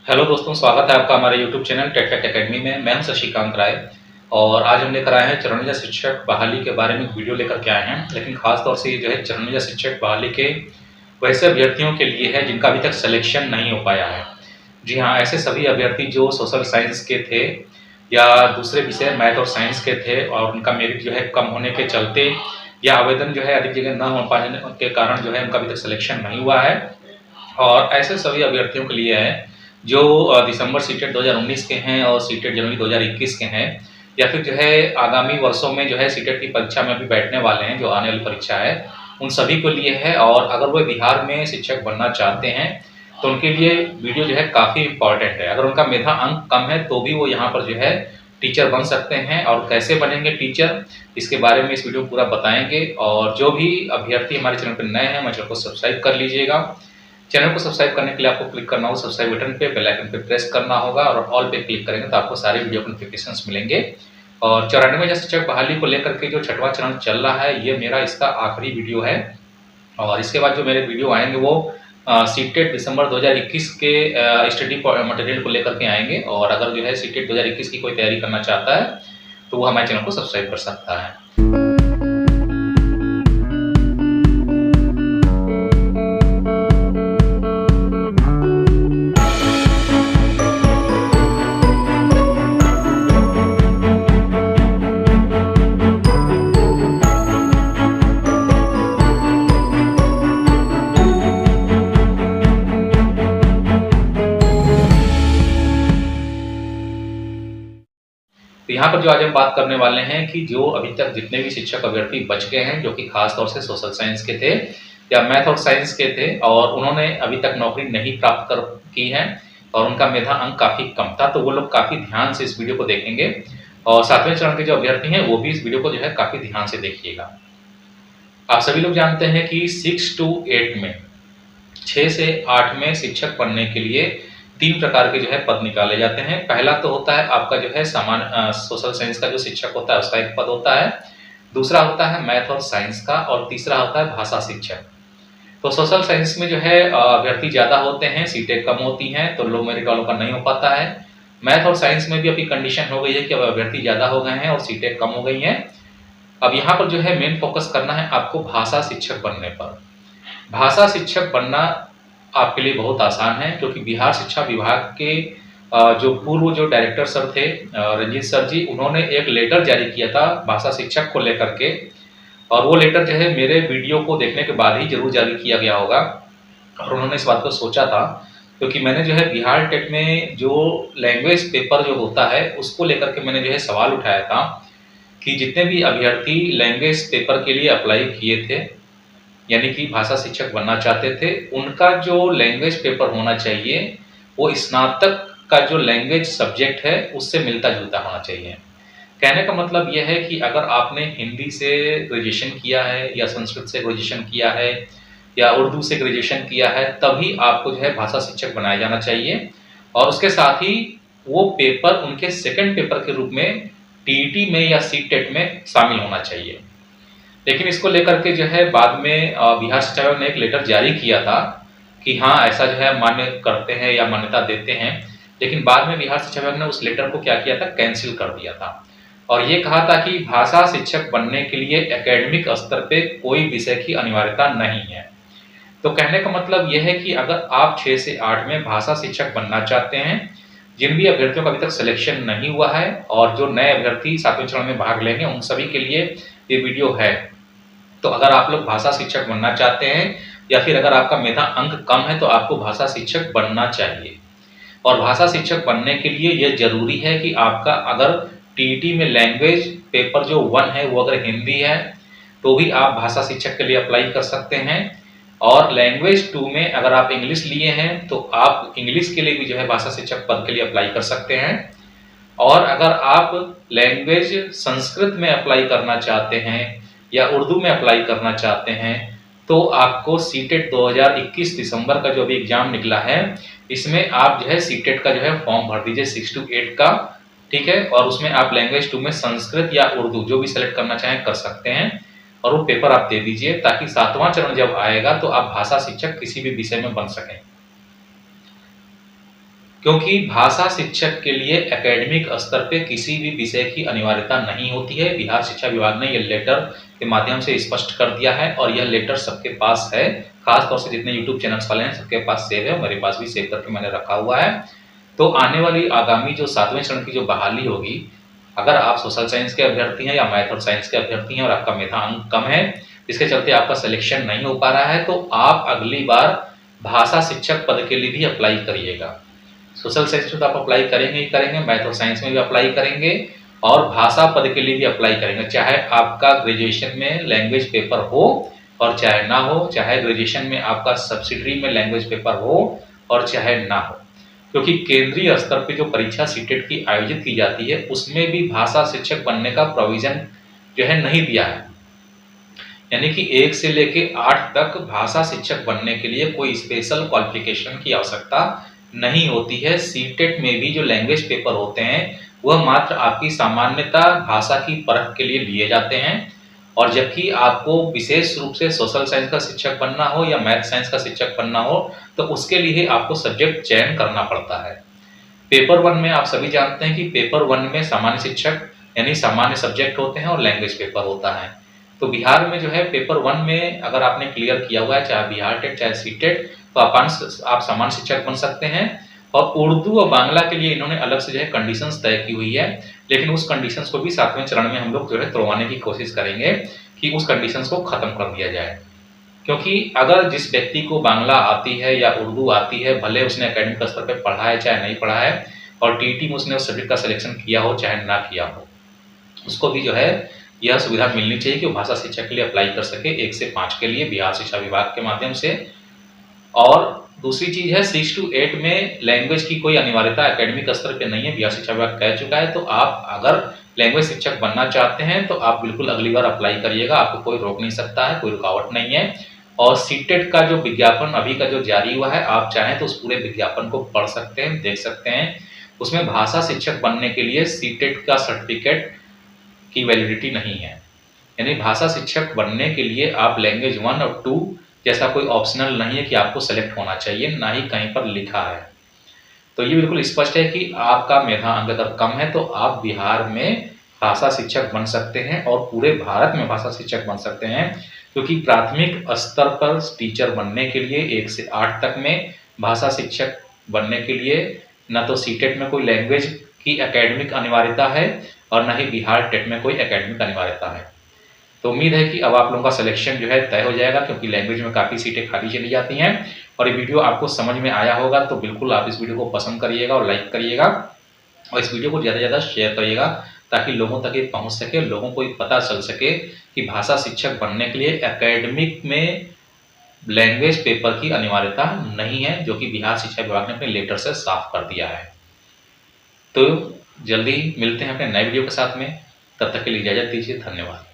Hello दोस्तों, स्वागत है आपका हमारे YouTube channel Tech Fact Academy में। मैं हूं शशिकांत राय और आज हम लेकर आए हैं चरणों शिक्षक बहाली के बारे में वीडियो लेकर के आए हैं। लेकिन खास तौर से ये जो है चरणों शिक्षक बहाली के वैसे अभ्यर्थियों के लिए है जिनका अभी तक सिलेक्शन नहीं हो पाया है। जी हाँ, ऐसे सभी अभ्यर्थी जो सोशल साइंस के थे या दूसरे विषय मैथ और साइंस के थे और उनका मेरिट जो है कम होने के चलते या आवेदन जो है अधिक जगह न हो पाने के कारण जो है उनका अभी तक सिलेक्शन नहीं हुआ है। और ऐसे सभी अभ्यर्थियों के लिए है जो दिसंबर सीटेट 2019 के हैं और सीटेट जनवरी 2021 के हैं, या फिर जो है आगामी वर्षों में जो है सीटेट की परीक्षा में भी बैठने वाले हैं, जो आने वाली परीक्षा है उन सभी के लिए है। और अगर वो बिहार में शिक्षक बनना चाहते हैं तो उनके लिए वीडियो जो है काफ़ी इंपॉर्टेंट है। अगर उनका मेधा अंक कम है तो भी वो यहाँ पर जो है टीचर बन सकते हैं। और कैसे बनेंगे टीचर, इसके बारे में इस वीडियो में पूरा बताएंगे। और जो भी अभ्यर्थी हमारे चैनल पर नए हैं, हमारे चैनल को सब्सक्राइब कर लीजिएगा। चैनल को सब्सक्राइब करने के लिए आपको क्लिक करना होगा सब्सक्राइब बटन पे, बेल आइकन पे प्रेस करना होगा और ऑल पे क्लिक करेंगे तो आपको सारे वीडियो नोटिफिकेशंस मिलेंगे। और 94 शिक्षक बहाली को लेकर के जो छठवां चरण चल रहा है, ये मेरा इसका आखिरी वीडियो है। और इसके बाद जो मेरे वीडियो आएंगे वो सीटेट दिसंबर 2021 के स्टडी मटेरियल को लेकर के आएंगे। और अगर जो है सीटेट 2021 की कोई तैयारी करना चाहता है तो वो हमारे चैनल को सब्सक्राइब कर सकता है। तो यहाँ पर जो आज हम बात करने वाले हैं कि जो अभी तक जितने भी शिक्षक अभ्यर्थी बच गए हैं, जो कि खास तौर से सोशल साइंस के थे या मैथ और साइंस के थे और उन्होंने अभी तक नौकरी नहीं प्राप्त कर की है और उनका मेधा अंक काफ़ी कम था, तो वो लोग काफ़ी ध्यान से इस वीडियो को देखेंगे। और सातवें चरण के जो अभ्यर्थी हैं वो भी इस वीडियो को जो है काफ़ी ध्यान से देखिएगा। आप सभी लोग जानते हैं कि 6 to 8 में 6 से 8 में शिक्षक बनने के लिए 3 प्रकार के जो है पद निकाले जाते हैं। पहला तो होता है आपका जो है सामान्य सोशल साइंस का जो शिक्षक होता है उसका एक पद होता है, दूसरा होता है मैथ और साइंस का और तीसरा होता है भाषा शिक्षक। तो सोशल साइंस में जो है अभ्यर्थी ज़्यादा होते हैं, सीटें कम होती हैं, तो लो मेरिट वालों का नहीं हो पाता है। मैथ और साइंस में भी अभी कंडीशन हो गई है कि अब अभ्यर्थी ज़्यादा हो गए हैं और सीटें कम हो गई हैं। अब यहाँ पर जो है मेन फोकस करना है आपको भाषा शिक्षक बनने पर। भाषा शिक्षक बनना आपके लिए बहुत आसान है, क्योंकि बिहार शिक्षा विभाग के जो पूर्व जो डायरेक्टर सर थे रंजीत सर जी, उन्होंने एक लेटर जारी किया था भाषा शिक्षक को लेकर के। और वो लेटर जो है मेरे वीडियो को देखने के बाद ही जरूर जारी किया गया होगा और उन्होंने इस बात को सोचा था, क्योंकि मैंने जो है बिहार टेट में जो लैंग्वेज पेपर जो होता है उसको लेकर के मैंने जो है सवाल उठाया था कि जितने भी अभ्यर्थी लैंग्वेज पेपर के लिए अप्लाई किए थे, यानी कि भाषा शिक्षक बनना चाहते थे, उनका जो लैंग्वेज पेपर होना चाहिए वो स्नातक का जो लैंग्वेज सब्जेक्ट है उससे मिलता जुलता होना चाहिए। कहने का मतलब यह है कि अगर आपने हिंदी से ग्रेजुएशन किया है या संस्कृत से ग्रेजुएशन किया है या उर्दू से ग्रेजुएशन किया है, तभी आपको जो है भाषा शिक्षक बनाया जाना चाहिए। और उसके साथ ही वो पेपर उनके सेकंड पेपर के रूप में टीईटी में या सीटेट में शामिल होना चाहिए। लेकिन इसको लेकर के जो है बाद में बिहार शिक्षा विभाग ने एक लेटर जारी किया था कि हाँ ऐसा जो है मान्य करते हैं या मान्यता देते हैं। लेकिन बाद में बिहार शिक्षा विभाग ने उस लेटर को क्या किया था, कैंसिल कर दिया था और ये कहा था कि भाषा शिक्षक बनने के लिए एकेडमिक स्तर पे कोई विषय की अनिवार्यता नहीं है। तो कहने का मतलब यह है कि अगर आप 6 से 8 में भाषा शिक्षक बनना चाहते हैं, जिन भी अभ्यर्थियों का अभी तक सिलेक्शन नहीं हुआ है और जो नए अभ्यर्थी 7वें चरण में भाग लेंगे, उन सभी के लिए ये वीडियो है। तो अगर आप लोग भाषा शिक्षक बनना चाहते हैं या फिर अगर आपका मेधा अंक कम है तो आपको भाषा शिक्षक बनना चाहिए। और भाषा शिक्षक बनने के लिए यह जरूरी है कि आपका अगर टीईटी में लैंग्वेज पेपर जो 1 है वो अगर हिंदी है तो भी आप भाषा शिक्षक के लिए अप्लाई कर सकते हैं। और लैंग्वेज 2 में अगर आप इंग्लिश लिए हैं तो आप इंग्लिश के लिए भी जो है भाषा शिक्षक पद के लिए अप्लाई कर सकते हैं। और अगर आप लैंग्वेज संस्कृत में अप्लाई करना चाहते हैं या उर्दू में अप्लाई करना चाहते हैं तो आपको सीटेट 2021 दिसंबर का जो भी एग्जाम निकला है, इसमें आप जो है सीटेट का जो है फॉर्म भर दीजिए 6 to 8 का, ठीक है। और उसमें आप लैंग्वेज 2 में संस्कृत या उर्दू जो भी सेलेक्ट करना चाहें कर सकते हैं और वो पेपर आप दे दीजिए, ताकि 7वां चरण जब आएगा तो आप भाषा शिक्षक किसी भी विषय में बन सकें। क्योंकि भाषा शिक्षक के लिए एकेडमिक स्तर पे किसी भी विषय की अनिवार्यता नहीं होती है। बिहार शिक्षा विभाग ने ये लेटर के माध्यम से स्पष्ट कर दिया है और यह लेटर सबके पास है, खास तौर से जितने यूट्यूब चैनल्स वाले हैं सबके पास सेव है, मेरे पास भी सेव करके मैंने रखा हुआ है। तो आने वाली आगामी जो 7वें चरण की जो बहाली होगी, अगर आप सोशल साइंस के अभ्यर्थी हैं या मैथ और साइंस के अभ्यर्थी हैं और आपका मेधा अंक कम है, जिसके चलते आपका सिलेक्शन नहीं हो पा रहा है, तो आप अगली बार भाषा शिक्षक पद के लिए भी अप्लाई करिएगा। सोशल साइंस में तो आप अप्लाई करेंगे ही करेंगे, मैथ और साइंस में भी अप्लाई करेंगे और भाषा पद के लिए भी अप्लाई करेंगे, चाहे आपका ग्रेजुएशन में लैंग्वेज पेपर हो और चाहे ना हो, चाहे ग्रेजुएशन में आपका सब्सिडरी में लैंग्वेज पेपर हो और चाहे ना हो। क्योंकि केंद्रीय स्तर पे जो परीक्षा सीटेट की आयोजित की जाती है उसमें भी भाषा शिक्षक बनने का प्रोविजन जो है नहीं दिया है। यानी कि 1 से लेके 8 तक भाषा शिक्षक बनने के लिए कोई स्पेशल क्वालिफिकेशन की आवश्यकता नहीं होती है। सीटेट में भी जो लैंग्वेज पेपर होते हैं वह मात्र आपकी सामान्यता भाषा की परख के लिए लिए जाते हैं, और जबकि आपको विशेष रूप से सोशल साइंस का शिक्षक बनना हो या मैथ साइंस का शिक्षक बनना हो तो उसके लिए आपको सब्जेक्ट चयन करना पड़ता है। पेपर 1 में आप सभी जानते हैं कि पेपर 1 में सामान्य शिक्षक यानी सामान्य सब्जेक्ट होते हैं और लैंग्वेज पेपर होता है। तो बिहार में जो है पेपर 1 में अगर आपने क्लियर किया हुआ है, चाहे बिहार टेट चाहे सीटेट, तो आप सामान्य शिक्षक बन सकते हैं। और उर्दू और बांग्ला के लिए इन्होंने अलग से जो है कंडीशंस तय की हुई है, लेकिन उस कंडीशंस को भी 7वें चरण में हम लोग जो है तोड़वाने की कोशिश करेंगे कि उस कंडीशंस को खत्म कर दिया जाए। क्योंकि अगर जिस व्यक्ति को बांग्ला आती है या उर्दू आती है, भले उसने एकेडमिक स्तर पे पढ़ा है चाहे नहीं पढ़ा है, और टीटी में उसने उस सब्जेक्ट का सिलेक्शन किया हो चाहे ना किया हो, उसको भी जो है यह सुविधा मिलनी चाहिए कि वो भाषा शिक्षक के लिए अप्लाई कर सके 1 से 5 के लिए बिहार शिक्षा विभाग के माध्यम से। और दूसरी चीज है 6 to 8 में लैंग्वेज की कोई अनिवार्यता एकेडमिक स्तर पे नहीं है, बिहार शिक्षा विभाग कह चुका है। तो आप अगर लैंग्वेज शिक्षक बनना चाहते हैं तो आप बिल्कुल अगली बार अप्लाई करिएगा, आपको कोई रोक नहीं सकता है, कोई रुकावट नहीं है। और सीटेट का जो विज्ञापन अभी का जो जारी हुआ है, आप चाहें तो उस पूरे विज्ञापन को पढ़ सकते हैं, देख सकते हैं। उसमें भाषा शिक्षक बनने के लिए सीटेट का सर्टिफिकेट की वैलिडिटी नहीं है, यानी भाषा शिक्षक बनने के लिए आप लैंग्वेज 1 और 2 जैसा कोई ऑप्शनल नहीं है कि आपको सेलेक्ट होना चाहिए, ना ही कहीं पर लिखा है। तो ये बिल्कुल स्पष्ट है कि आपका मेधा अंक अगर कम है तो आप बिहार में भाषा शिक्षक बन सकते हैं और पूरे भारत में भाषा शिक्षक बन सकते हैं। क्योंकि प्राथमिक स्तर पर टीचर बनने के लिए 1 से 8 तक में भाषा शिक्षक बनने के लिए न तो सीटेट में कोई लैंग्वेज की एकेडमिक अनिवार्यता है और न ही बिहार टेट में कोई एकेडमिक अनिवार्यता है। तो उम्मीद है कि अब आप लोगों का सिलेक्शन जो है तय हो जाएगा, क्योंकि लैंग्वेज में काफ़ी सीटें खाली चली जाती हैं। और ये वीडियो आपको समझ में आया होगा तो बिल्कुल आप इस वीडियो को पसंद करिएगा और लाइक करिएगा, और इस वीडियो को ज़्यादा से ज़्यादा शेयर करिएगा ताकि लोगों तक ये पहुँच सके, लोगों को ये पता चल सके कि भाषा शिक्षक बनने के लिए एकेडमिक में लैंग्वेज पेपर की अनिवार्यता नहीं है, जो कि बिहार शिक्षा विभाग ने अपने लेटर से साफ कर दिया है। तो जल्दी मिलते हैं अपने नए वीडियो के साथ में, तब तक के लिए इजाज़त दीजिए, धन्यवाद।